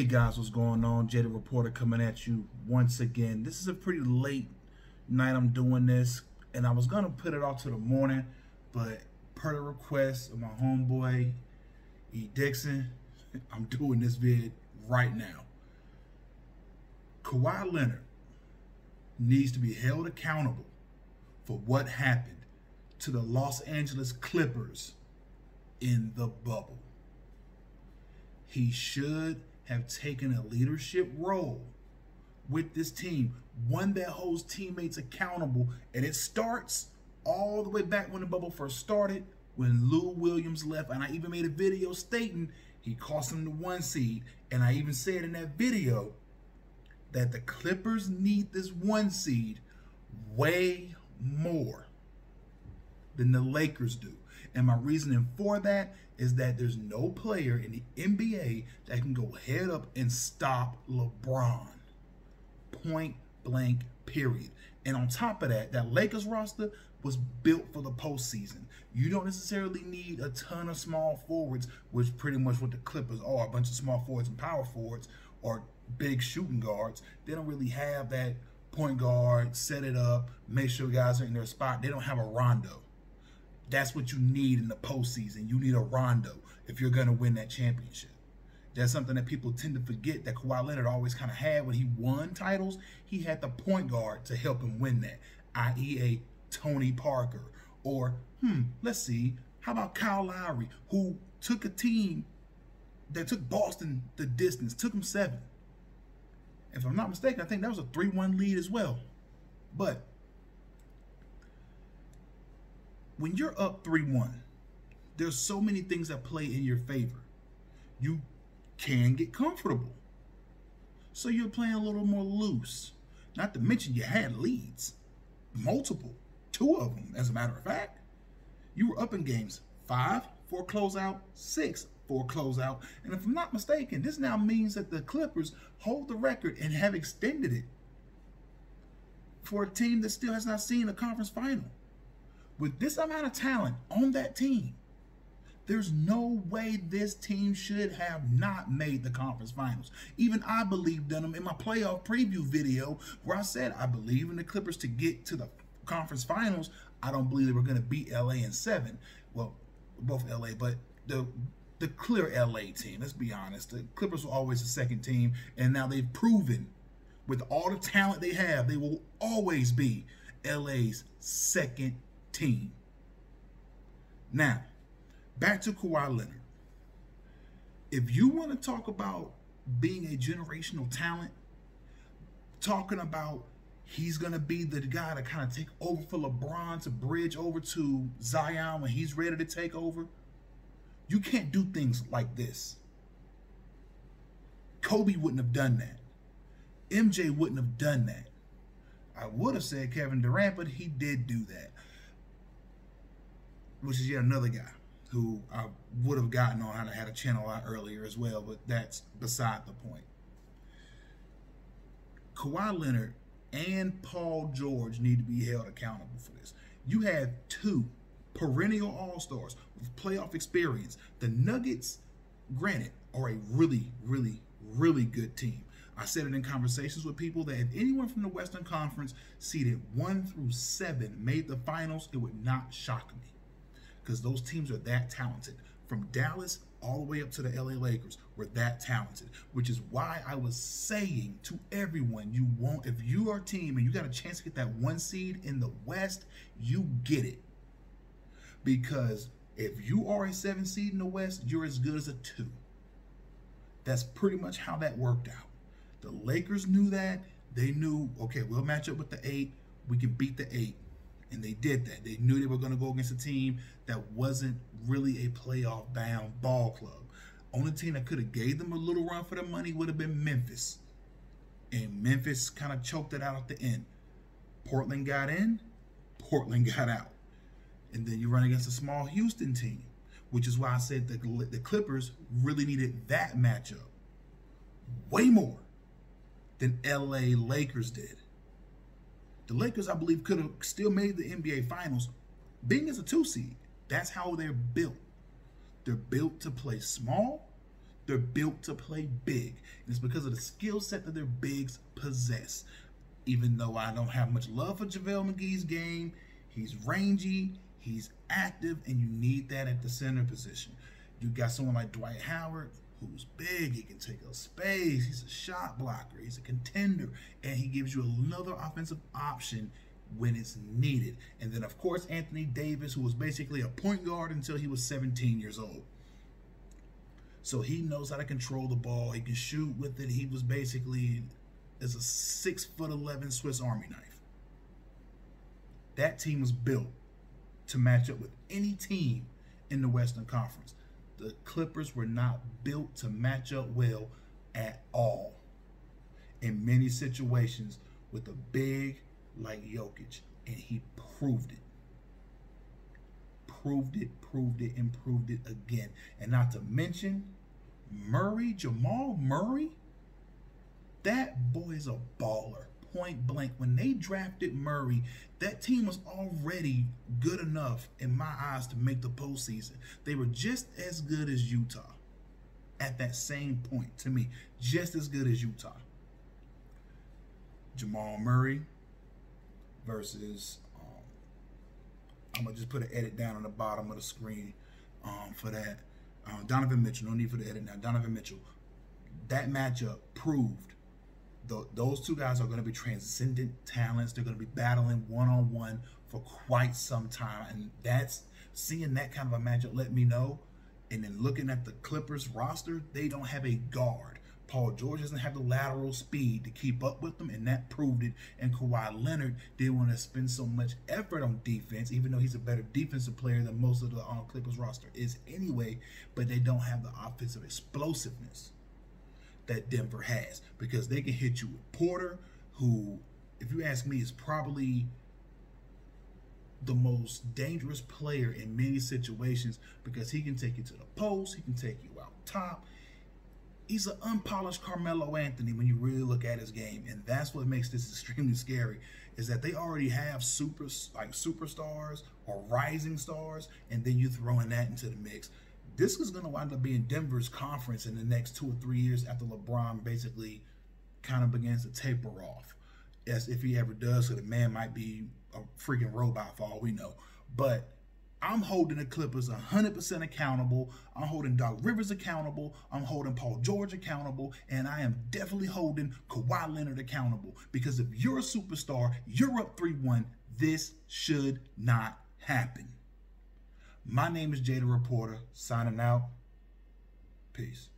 Hey guys, what's going on? Jada Reporter coming at you once again. This is a pretty late night I'm doing this, and I was gonna put it off to the morning, but per the request of my homeboy E. Dixon, I'm doing this vid right now. Kawhi Leonard needs to be held accountable for what happened to the Los Angeles Clippers in the bubble. He should have taken a leadership role with this team, one that holds teammates accountable, and it starts all the way back when the bubble first started, when Lou Williams left, and I even made a video stating he cost him the 1 seed, and I even said in that video that the Clippers need this 1 seed way more than the Lakers do. And my reasoning for that is that there's no player in the NBA that can go head up and stop LeBron. Point blank, period. And on top of that, that Lakers roster was built for the postseason. You don't necessarily need a ton of small forwards, which pretty much what the Clippers are, a bunch of small forwards and power forwards or big shooting guards. They don't really have that point guard, set it up, make sure guys are in their spot. They don't have a Rondo. That's what you need in the postseason. You need a Rondo if you're going to win that championship. That's something that people tend to forget that Kawhi Leonard always kind of had when he won titles. He had the point guard to help him win that, i.e. a Tony Parker. Or, let's see, how about Kyle Lowry, who took a team that took Boston the distance, took them 7. If I'm not mistaken, I think that was a 3-1 lead as well. But when you're up 3-1, there's so many things that play in your favor. You can get comfortable. So you're playing a little more loose. Not to mention you had leads. Multiple. 2 of them, as a matter of fact. You were up in games 5 for a closeout, 6 for a closeout. And if I'm not mistaken, this now means that the Clippers hold the record and have extended it for a team that still has not seen a conference final. With this amount of talent on that team, there's no way this team should have not made the conference finals. Even I believed in them in my playoff preview video where I said I believe in the Clippers to get to the conference finals. I don't believe they were going to beat LA in 7. Well, both LA, but the clear LA team, let's be honest. The Clippers were always the second team, and now they've proven with all the talent they have, they will always be LA's second team. Now, back to Kawhi Leonard. If you want to talk about being a generational talent, talking about he's going to be the guy to kind of take over for LeBron to bridge over to Zion when he's ready to take over, you can't do things like this. Kobe wouldn't have done that. MJ wouldn't have done that. I would have said Kevin Durant, but he did do that. Which is yet another guy who I would have gotten on how to have a channel out earlier as well, but that's beside the point. Kawhi Leonard and Paul George need to be held accountable for this. You have 2 perennial all-stars with playoff experience. The Nuggets, granted, are a really, really, really good team. I said it in conversations with people that if anyone from the Western Conference seeded 1 through 7 made the finals, it would not shock me. Because those teams are that talented. From Dallas all the way up to the LA Lakers were that talented. Which is why I was saying to everyone, if you are a team and you got a chance to get that 1 seed in the West, you get it. Because if you are a 7 seed in the West, you're as good as a 2. That's pretty much how that worked out. The Lakers knew that. They knew, okay, we'll match up with the 8. We can beat the 8. And they did that. They knew they were going to go against a team that wasn't really a playoff-bound ball club. Only team that could have gave them a little run for their money would have been Memphis. And Memphis kind of choked it out at the end. Portland got in, Portland got out. And then you run against a small Houston team, which is why I said the Clippers really needed that matchup way more than LA Lakers did. The Lakers, I believe, could have still made the NBA Finals being as a 2 seed. That's how they're built. They're built to play small. They're built to play big. And it's because of the skill set that their bigs possess. Even though I don't have much love for JaVale McGee's game, he's rangy, he's active, and you need that at the center position. You got someone like Dwight Howard, who's big, he can take up space, he's a shot blocker, he's a contender, and he gives you another offensive option when it's needed. And then, of course, Anthony Davis, who was basically a point guard until he was 17 years old. So he knows how to control the ball, he can shoot with it. He was basically as a 6'11" Swiss Army knife. That team was built to match up with any team in the Western Conference. The Clippers were not built to match up well at all in many situations with a big like Jokic, and he proved it. Proved it, and proved it again. And not to mention Murray, Jamal Murray, that boy is a baller. Point blank. When they drafted Murray, that team was already good enough, in my eyes, to make the postseason. They were just as good as Utah at that same point, to me. Just as good as Utah. Jamal Murray versus, I'm going to just put an edit down on the bottom of the screen for that. Donovan Mitchell. No need for the edit now. Donovan Mitchell. That matchup proved those two guys are going to be transcendent talents. They're going to be battling one-on-one for quite some time. And that's seeing that kind of a matchup let me know. And then looking at the Clippers roster, they don't have a guard. Paul George doesn't have the lateral speed to keep up with them, and that proved it. And Kawhi Leonard didn't want to spend so much effort on defense, even though he's a better defensive player than most of the Clippers roster is anyway, but they don't have the offensive explosiveness that Denver has, because they can hit you with Porter, who, if you ask me, is probably the most dangerous player in many situations, because he can take you to the post, he can take you out top. He's an unpolished Carmelo Anthony when you really look at his game, and that's what makes this extremely scary, is that they already have superstars or rising stars, and then you throwing that into the mix. This is going to wind up being Denver's conference in the next 2 or 3 years after LeBron basically kind of begins to taper off, as if he ever does. So the man might be a freaking robot for all we know. But I'm holding the Clippers 100% accountable. I'm holding Doc Rivers accountable. I'm holding Paul George accountable. And I am definitely holding Kawhi Leonard accountable. Because if you're a superstar, you're up 3-1, this should not happen. My name is Jada Reporter, signing out. Peace.